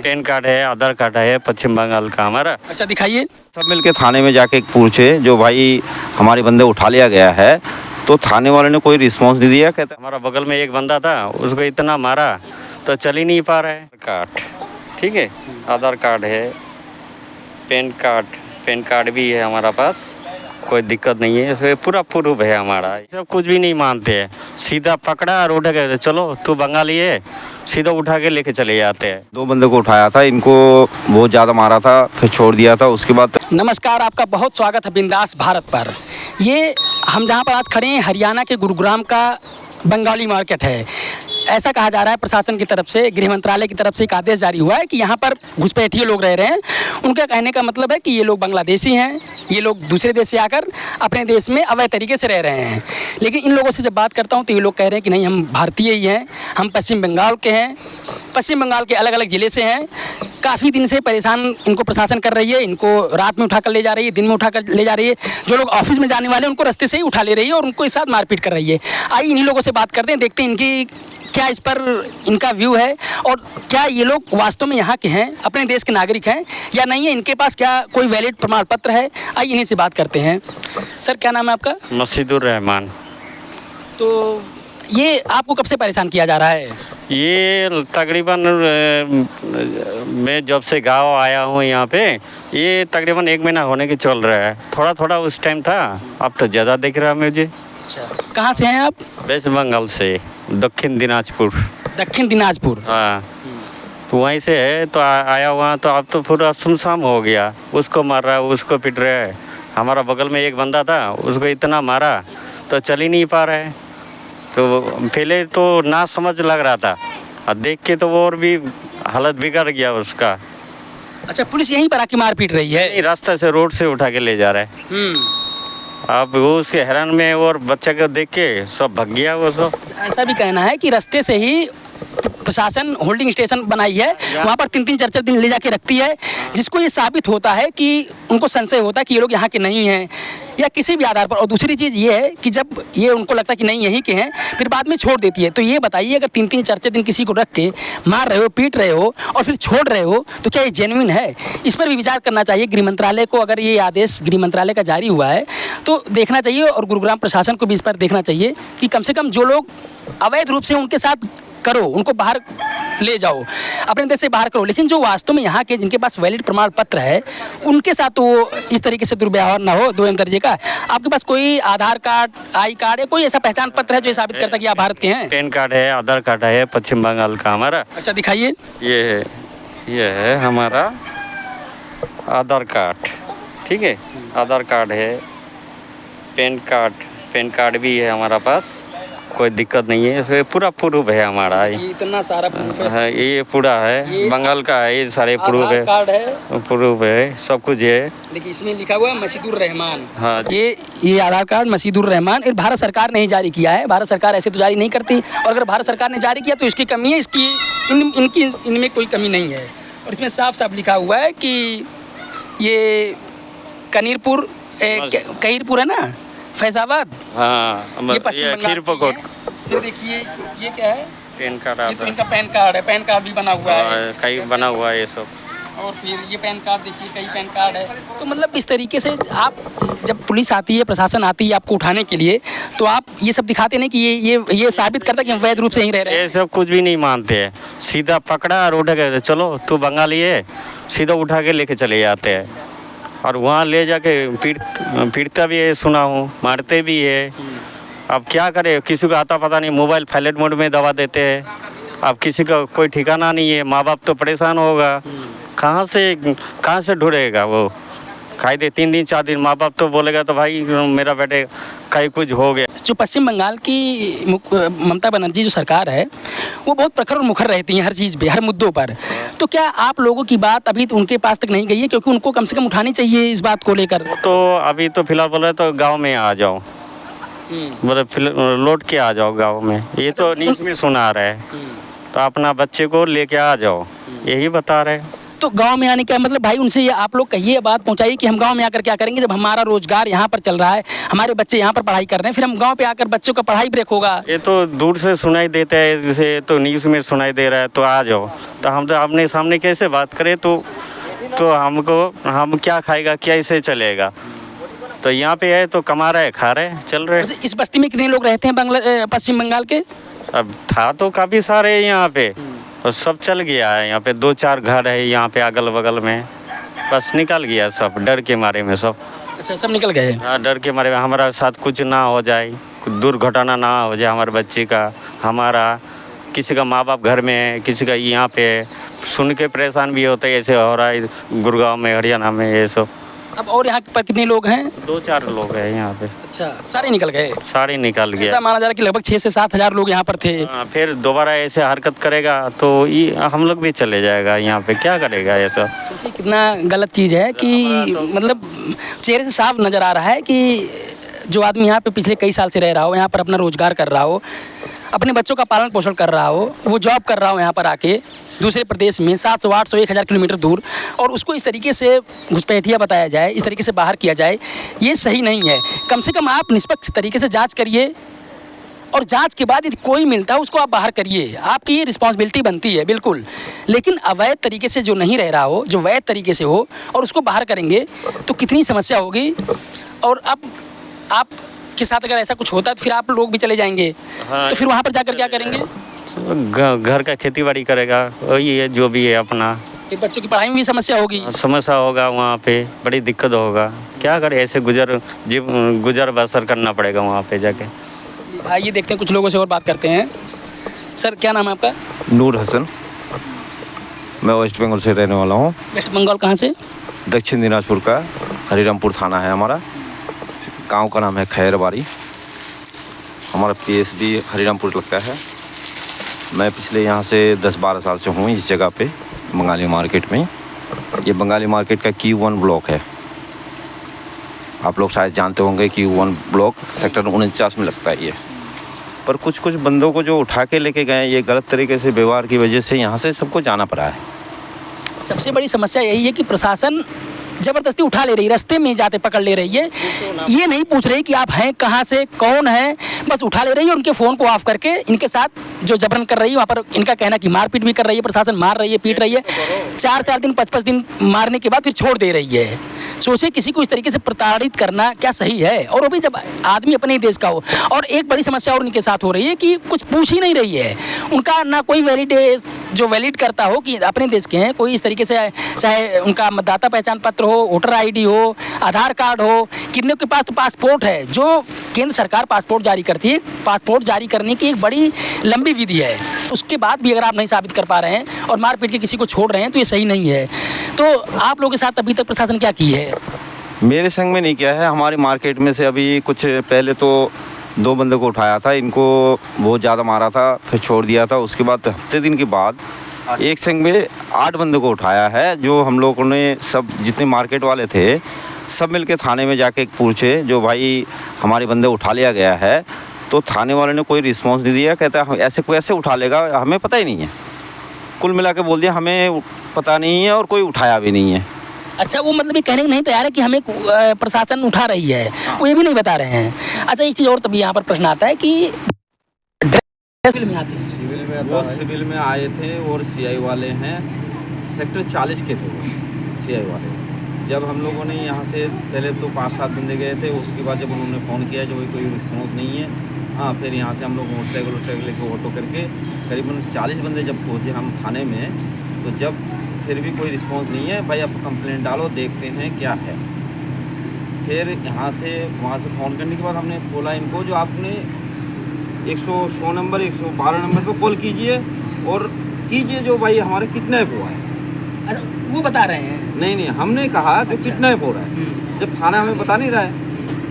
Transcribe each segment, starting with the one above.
Pan card है, आधार card है पश्चिम बंगाल का हमारा। अच्छा दिखाइए। सब मिलके थाने में जाके पूछे जो भाई हमारे बंदे उठा लिया गया है, तो थाने वाले ने कोई रिस्पांस नहीं दिया। कहता हमारा बगल में एक बंदा था, उसको इतना मारा तो चल ही नहीं पा रहा है। कार्ड ठीक है, आधार कार्ड है, पैन कार्ड भी है हमारा पास, कोई दिक्कत नहीं है। इसमें पूरा प्रूफ है हमारा। सब कुछ भी नहीं मानते हैं, सीधा पकड़ा और उठ के चलो तू बंगाली है, सीधा उठा के लेके चले जाते हैं। 2 बंदे को उठाया था, इनको बहुत ज़्यादा मारा था, फिर छोड़ दिया था। उसके बाद नमस्कार, आपका बहुत स्वागत है बिंदास भारत पर। ये हम जहाँ पर आज खड़े हैं हरियाणा के गुरुग्राम का बंगाली मार्केट है। ऐसा कहा जा रहा है प्रशासन की तरफ से, गृह मंत्रालय की तरफ से एक आदेश जारी हुआ है कि यहाँ पर घुसपैठिए लोग रह रहे हैं। उनका कहने का मतलब है कि ये लोग बांग्लादेशी हैं, ये लोग दूसरे देश से आकर अपने देश में अवैध तरीके से रह रहे हैं। लेकिन इन लोगों से जब बात करता हूँ तो ये लोग कह रहे हैं कि नहीं, हम भारतीय ही हैं, हम पश्चिम बंगाल के हैं, पश्चिम बंगाल के अलग अलग ज़िले से हैं। काफ़ी दिन से परेशान इनको प्रशासन कर रही है, इनको रात में उठाकर ले जा रही है, दिन में उठाकर ले जा रही है। जो लोग ऑफिस में जाने वाले हैं उनको रास्ते से ही उठा ले रही है और उनको इस साथ मारपीट कर रही है। आइए इन्हीं लोगों से बात करते हैं, देखते हैं इनकी क्या इस पर इनका व्यू है और क्या ये लोग वास्तव में यहाँ के हैं, अपने देश के नागरिक हैं या नहीं है, इनके पास क्या कोई वैलिड प्रमाण पत्र है। आइए इन्हीं से बात करते हैं। सर क्या नाम है आपका? मसीदुर रहमान। तो ये आपको कब से परेशान किया जा रहा है? ये तकरीबन मैं जब से गांव आया हूँ यहाँ पे, ये तकरीबन 1 महीना होने की चल रहा है। थोड़ा थोड़ा उस टाइम था, अब तो ज़्यादा दिख रहा है मुझे। अच्छा, कहाँ से हैं आप? वेस्ट बंगाल से, दक्षिण दिनाजपुर। दक्षिण दिनाजपुर। हाँ, तो वहीं से है। तो आया हुआ तो अब तो पूरा सुमसाम हो गया। उसको मार रहा है, उसको पिट रहा है। हमारा बगल में एक बंदा था, उसको इतना मारा तो चल ही नहीं पा रहा है। तो पहले तो ना समझ लग रहा था, और देख के तो वो और भी हालत बिगड़ गया उसका। अच्छा, पुलिस यहीं पर आके मार पीट रही है? रास्ते से, रोड से उठा के ले जा रहा है। अब वो उसके हैरान में और बच्चे को देख के सब भाग गया वो सब। ऐसा भी कहना है कि रास्ते से ही प्रशासन होल्डिंग स्टेशन बनाई है, वहाँ पर 3-3 4-4 दिन ले जाके रखती है, जिसको ये साबित होता है कि उनको संशय होता है कि ये लोग यहाँ के नहीं हैं या किसी भी आधार पर। और दूसरी चीज़ ये है कि जब ये उनको लगता है कि नहीं यहीं के हैं, फिर बाद में छोड़ देती है। तो ये बताइए, अगर 3-3 4-4 दिन किसी को रख के मार रहे हो, पीट रहे हो और फिर छोड़ रहे हो, तो क्या ये जेन्युइन है? इस पर भी विचार करना चाहिए गृह मंत्रालय को। अगर ये आदेश गृह मंत्रालय का जारी हुआ है तो देखना चाहिए, और गुरुग्राम प्रशासन को भी इस पर देखना चाहिए कि कम से कम जो लोग अवैध रूप से उनके साथ करो, उनको बाहर ले जाओ, अपने देश से बाहर करो। लेकिन जो वास्तव में यहाँ के जिनके पास वैलिड प्रमाण पत्र है, उनके साथ तो इस तरीके से दुर्व्यवहार ना हो 2M दर्जे का। आपके पास कोई आधार कार्ड, आई कार्ड या कोई ऐसा पहचान पत्र है जो ये साबित करता है कि आप भारत के हैं? पैन कार्ड है, आधार कार्ड है पश्चिम बंगाल का हमारा। अच्छा दिखाइए। ये है हमारा आधार कार्ड, ठीक है, आधार कार्ड है, पैन कार्ड भी है हमारा पास, कोई दिक्कत नहीं है। इसमें पूरा प्रूफ है हमारा। ये इतना सारा प्रूफ है? ये पूरा है, बंगाल का है, ये सारे प्रूफ है, कार्ड है, प्रूफ है, सब कुछ है। देखिए इसमें लिखा हुआ है मसीदुर रहमान। हाँ, ये आधार कार्ड मसीदुर रहमान, ये भारत सरकार ने ही जारी किया है। भारत सरकार ऐसे तो जारी नहीं करती, और अगर भारत सरकार ने जारी किया तो इसकी कमी है, इनमें कोई कमी नहीं है। और इसमें साफ साफ लिखा हुआ है कि ये कनीरपुर कहीरपुर है ना, फैजाबाद। हाँ, ये पश्चिम बंगाल की है। फिर देखिए ये क्या है? Pan card. ये तो इनका पैन कार्ड है, पैन कार्ड भी बना हुआ है, कहीं बना हुआ है ये सब। और फिर ये पैन कार्ड देखिए, कई पैन कार्ड है। तो मतलब इस तरीके से आप, जब पुलिस आती है, प्रशासन आती है आपको उठाने के लिए, तो आप ये सब दिखाते नहीं कि ये साबित करता है कि हम वैध रूप से यहीं रह रहे हैं। ये सब कुछ भी नहीं मानते हैं, सीधा पकड़ा और उठ के चलो तू बंगाली है, सीधा उठा के लेके चले जाते हैं। और वहाँ ले जाके पीटता भी है, सुना हूँ, मारते भी है। अब क्या करे, किसी को आता पता नहीं, मोबाइल फ्लाइट मोड में दबा देते हैं। अब किसी का कोई ठिकाना नहीं है, माँ बाप तो परेशान होगा, कहाँ से ढूंढेगा वो। खाई दे 3 दिन 4 दिन, माँ बाप तो बोलेगा तो भाई मेरा बेटे कहीं कुछ हो गया। जो पश्चिम बंगाल की ममता बनर्जी जो सरकार है, वो बहुत प्रखर और मुखर रहती हैं हर चीज़ पे, हर मुद्दों पर। तो क्या आप लोगों की बात अभी तो उनके पास तक नहीं गई है? क्योंकि उनको कम से कम उठानी चाहिए इस बात को लेकर। तो अभी तो फिलहाल बोले तो गाँव में आ जाओ, बोले लौट के आ जाओ गाँव में। ये तो न्यूज़ में सुना रहा है, तो अपना बच्चे को लेके आ जाओ, यही बता रहे। तो गांव में आने का मतलब भाई उनसे ये आप लोग कहिए, बात पहुंचाइए कि हम गांव में आकर क्या करेंगे जब हमारा रोजगार यहाँ पर चल रहा है, हमारे बच्चे यहाँ पर पढ़ाई कर रहे हैं, फिर हम गांव पे आकर बच्चों का पढ़ाई ब्रेक होगा। ये तो दूर से सुनाई देता है, जैसे तो न्यूज़ में सुनाई दे रहा है तो आ जाओ, तो हम तो आमने सामने कैसे बात करें, तो हम क्या खाएगा, कैसे चलेगा। तो यहाँ पे है तो कमा रहे, खा रहे, चल रहे। वैसे इस बस्ती में कितने लोग रहते हैं पश्चिम बंगाल के? अब था तो काफ़ी सारे हैं यहाँ पे, और सब चल गया है। यहाँ पे 2-4 घर है यहाँ पे अगल बगल में, बस निकल गया सब डर के मारे में सब। अच्छा, सब निकल गए। हाँ, डर के मारे में हमारा साथ कुछ ना हो जाए, कुछ दुर्घटना ना हो जाए हमारे बच्चे का, हमारा किसी का माँ बाप घर में है, किसी का यहाँ पे है, सुन के परेशान भी होते हैं। ऐसे हो रहा है गुड़गांव में, हरियाणा में, ये सब। अब और यहाँ पर कितने लोग हैं? 2-4 लोग हैं यहाँ पे। अच्छा, सारे निकल गए। सारे निकल गए। ऐसा माना जा रहा है कि लगभग 6 से 7 हज़ार लोग यहाँ पर थे। हाँ, फिर दोबारा ऐसे हरकत करेगा तो ये हम लोग भी चले जाएगा, यहाँ पे क्या करेगा ये सब। सोचिए कितना गलत चीज़ है कि मतलब चेहरे से साफ नज़र आ रहा है कि जो आदमी यहाँ पे पिछले कई साल से रह रहा हो, यहाँ पर अपना रोजगार कर रहा हो, अपने बच्चों का पालन पोषण कर रहा हो, वो जॉब कर रहा हो यहाँ पर आके दूसरे प्रदेश में 700, 800, 1000 किलोमीटर दूर, और उसको इस तरीके से घुसपैठिया बताया जाए, इस तरीके से बाहर किया जाए, ये सही नहीं है। कम से कम आप निष्पक्ष तरीके से जांच करिए, और जांच के बाद यदि कोई मिलता है उसको आप बाहर करिए, आपकी ये रिस्पॉन्सिबिलिटी बनती है बिल्कुल। लेकिन अवैध तरीके से जो नहीं रह रहा हो, जो वैध तरीके से हो, और उसको बाहर करेंगे तो कितनी समस्या होगी। और अब आप के साथ अगर ऐसा कुछ होता है तो फिर आप लोग भी चले जाएंगे। हाँ, तो फिर वहाँ पर जाकर क्या करेंगे? घर का खेती बाड़ी करेगा, वही है जो भी है अपना। फिर बच्चों की पढ़ाई में भी समस्या होगी। समस्या होगा, वहाँ पे बड़ी दिक्कत होगा, क्या करे, ऐसे गुजर बसर करना पड़ेगा वहाँ पे जाके। भाई ये देखते हैं, कुछ लोगों से और बात करते हैं। सर क्या नाम है आपका? नूर हसन, मैं वेस्ट बंगाल से रहने वाला हूँ। वेस्ट बंगाल कहाँ से? दक्षिण दिनाजपुर का हरिरामपुर थाना है हमारा, गांव का नाम है खैरबाड़ी, हमारा PSB हरिरामपुर लगता है। मैं पिछले यहाँ से 10-12 साल से हूँ इस जगह पे, बंगाली मार्केट में। ये बंगाली मार्केट का Q1 ब्लॉक है, आप लोग शायद जानते होंगे। Q1 ब्लॉक सेक्टर 49 में लगता है ये। पर कुछ बंदों को जो उठा के लेके गए, ये गलत तरीके से व्यवहार की वजह से यहाँ से सबको जाना पड़ा है। सबसे बड़ी समस्या यही है कि प्रशासन ज़बरदस्ती उठा ले रही है, रास्ते में जाते पकड़ ले रही है। ये नहीं पूछ रही कि आप हैं कहाँ से, कौन है, बस उठा ले रही है। उनके फ़ोन को ऑफ करके इनके साथ जो जबरन कर रही है, वहाँ पर इनका कहना कि मारपीट भी कर रही है, प्रशासन मार रही है, पीट रही है। 4-4 दिन 5-5 दिन मारने के बाद फिर छोड़ दे रही है। सोचे किसी को इस तरीके से प्रताड़ित करना क्या सही है? और वो भी जब आदमी अपने ही देश का हो। और एक बड़ी समस्या और उनके साथ हो रही है कि कुछ पूछ ही नहीं रही है, उनका ना कोई वैलिड करता हो कि अपने देश के हैं, कोई इस तरीके से, चाहे उनका मतदाता पहचान पत्र हो, वोटर ID हो, आधार कार्ड हो। कितने के पास तो पासपोर्ट है, जो केंद्र सरकार पासपोर्ट जारी करती है। पासपोर्ट जारी करने की एक बड़ी लंबी विधि है, उसके बाद भी अगर आप नहीं साबित कर पा रहे हैं और मार पीट के किसी को छोड़ रहे हैं तो ये सही नहीं है। तो आप लोगों के साथ अभी तक प्रशासन क्या की है? मेरे संग में नहीं किया है, हमारी मार्केट में से अभी कुछ पहले तो 2 बंदों को उठाया था, इनको बहुत ज़्यादा मारा था, फिर छोड़ दिया था। उसके बाद हफ्ते दिन के बाद एक संग में 8 बंदों को उठाया है, जो हम लोगों ने सब जितने मार्केट वाले थे सब मिलके थाने में जाके पूछे, जो भाई हमारे बंदे उठा लिया गया है। तो थाने वाले ने कोई रिस्पॉन्स नहीं दिया, कहता है ऐसे कोई ऐसे उठा लेगा, हमें पता ही नहीं है। कुल मिला के बोल दिया हमें पता नहीं है और कोई उठाया भी नहीं है। अच्छा, वो मतलब ये कहने को नहीं तैयार है कि हमें प्रशासन उठा रही है, वो ये भी नहीं बता रहे हैं। अच्छा, एक चीज़ और तभी यहाँ पर प्रश्न आता है कि सिविल में आते हैं, वो सिविल में आए थे और CI वाले हैं, सेक्टर 40 के थे वो CI वाले। जब हम लोगों ने यहाँ से पहले तो 5-7 बंदे गए थे, उसके बाद जब उन्होंने फ़ोन किया जो कोई रिस्पॉन्स नहीं है, हाँ, फिर यहाँ से हम लोग मोटरसाइकिल लेके ऑटो करके करीबन 40 बंदे जब पहुँचे हम थाने में, तो जब फिर भी कोई रिस्पॉन्स नहीं है, भाई आप कंप्लेंट डालो, देखते हैं क्या है। फिर वहाँ से फ़ोन करने के बाद हमने बोला इनको, जो आपने 100 नंबर 112 नंबर पर कॉल कीजिए और कीजिए जो भाई हमारे किडनैप हुआ है। अच्छा, वो बता रहे हैं? नहीं, हमने कहा कि किडनैप हो रहा है। जब थाना हमें बता नहीं रहा है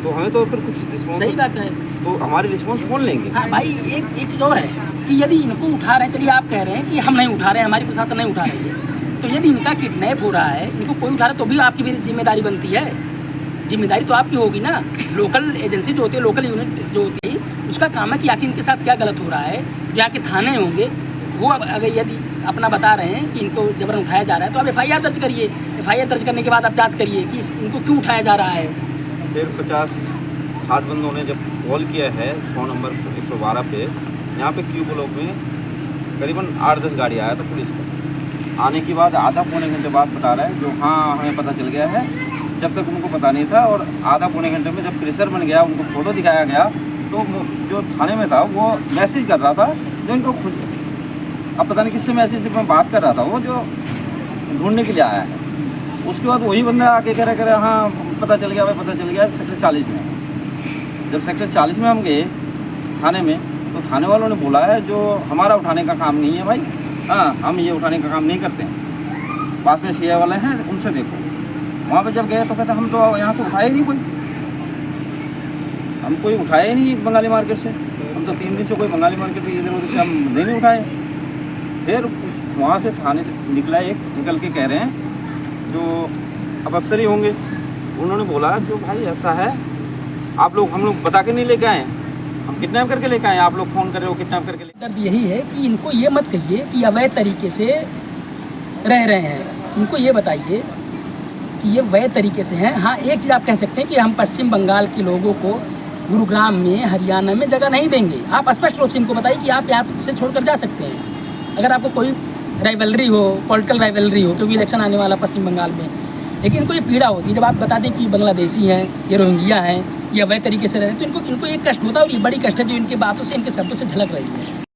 तो हमें तो फिर कुछ रिस्पॉन्स, सही बात है, तो हमारे रिस्पॉन्स कौन लेंगे? हाँ भाई, एक चीज़ और है कि यदि इनको उठा रहे हैं, चलिए आप कह रहे हैं कि हम नहीं उठा रहे हैं, हमारी प्रशासन नहीं उठा रही है, तो यदि इनका किडनैप हो रहा है, इनको कोई उठा रहा है, तो भी आपकी भी जिम्मेदारी बनती है। जिम्मेदारी तो आपकी होगी ना। लोकल एजेंसी जो होती है, लोकल यूनिट जो होती है, उसका काम है कि आखिर इनके साथ क्या गलत हो रहा है। यहाँ के थाने होंगे, वो अब अगर यदि अपना बता रहे हैं कि इनको जबरन उठाया जा रहा है तो आप FIR दर्ज करिए। FIR दर्ज करने के बाद आप जांच करिए कि इनको क्यों उठाया जा रहा है। फिर 50-60 बंदों ने जब कॉल किया है 100 नंबर 112 पे, यहाँ पे क्यू ब्लॉक में करीबन 8-10 गाड़ी आया था पुलिस का। आने के बाद आधा पौने घंटे बाद बता रहा है जो हाँ हमें पता चल गया है, जब तक उनको पता नहीं था। और आधा पौने घंटे में जब प्रेशर बन गया, उनको फ़ोटो दिखाया गया, तो जो थाने में था वो मैसेज कर रहा था जो इनको खुद, अब पता नहीं किससे मैसेज में बात कर रहा था, वो जो ढूंढने के लिए आया है। उसके बाद वही बंदा आके कह रहा हाँ पता चल गया भाई, पता चल गया सेक्टर 40 में। जब सेक्टर 40 में हम गए थाने में, तो थाने वालों ने बोला है जो हमारा उठाने का काम नहीं है भाई, हाँ हम ये उठाने का काम नहीं करते हैं, पास में CI वाले हैं उनसे देखो। वहाँ पे जब गए तो कहते हम तो यहाँ से उठाए नहीं कोई, हम कोई उठाए नहीं बंगाली मार्केट से, हम तो 3 दिन से कोई बंगाली मार्केट इधर उधर से हम नहीं उठाए। फिर वहाँ से थाने से निकला एक, निकल के कह रहे हैं जो अब अफसर ही होंगे, उन्होंने बोला जो भाई ऐसा है, आप लोग हम लोग बता के नहीं लेके आए, हम किडनैप करके लेके आए, आप लोग फ़ोन कर रहे हो किडनैप करके लेके। दर्द यही है कि इनको ये मत कहिए कि अवैध तरीके से रह रहे हैं, इनको ये बताइए कि ये वैध तरीके से हैं। हाँ, एक चीज़ आप कह सकते हैं कि हम पश्चिम बंगाल के लोगों को गुरुग्राम में, हरियाणा में जगह नहीं देंगे। आप स्पष्ट रूप से इनको बताइए कि आप यहाँ से छोड़कर जा सकते हैं अगर आपको कोई राइवलरी हो, पॉलिटिकल राइवलरी हो, क्योंकि इलेक्शन आने वाला पश्चिम बंगाल में। लेकिन इनको ये पीड़ा होती है जब आप बता दें कि ये बांग्लादेशी हैं, ये रोहिंग्या हैं, ये अवैध तरीके से रह रहे हैं, तो इनको एक कष्ट होता है, और ये बड़ी कष्ट है जो इनकी बातों से, इनके शब्दों से झलक रही है।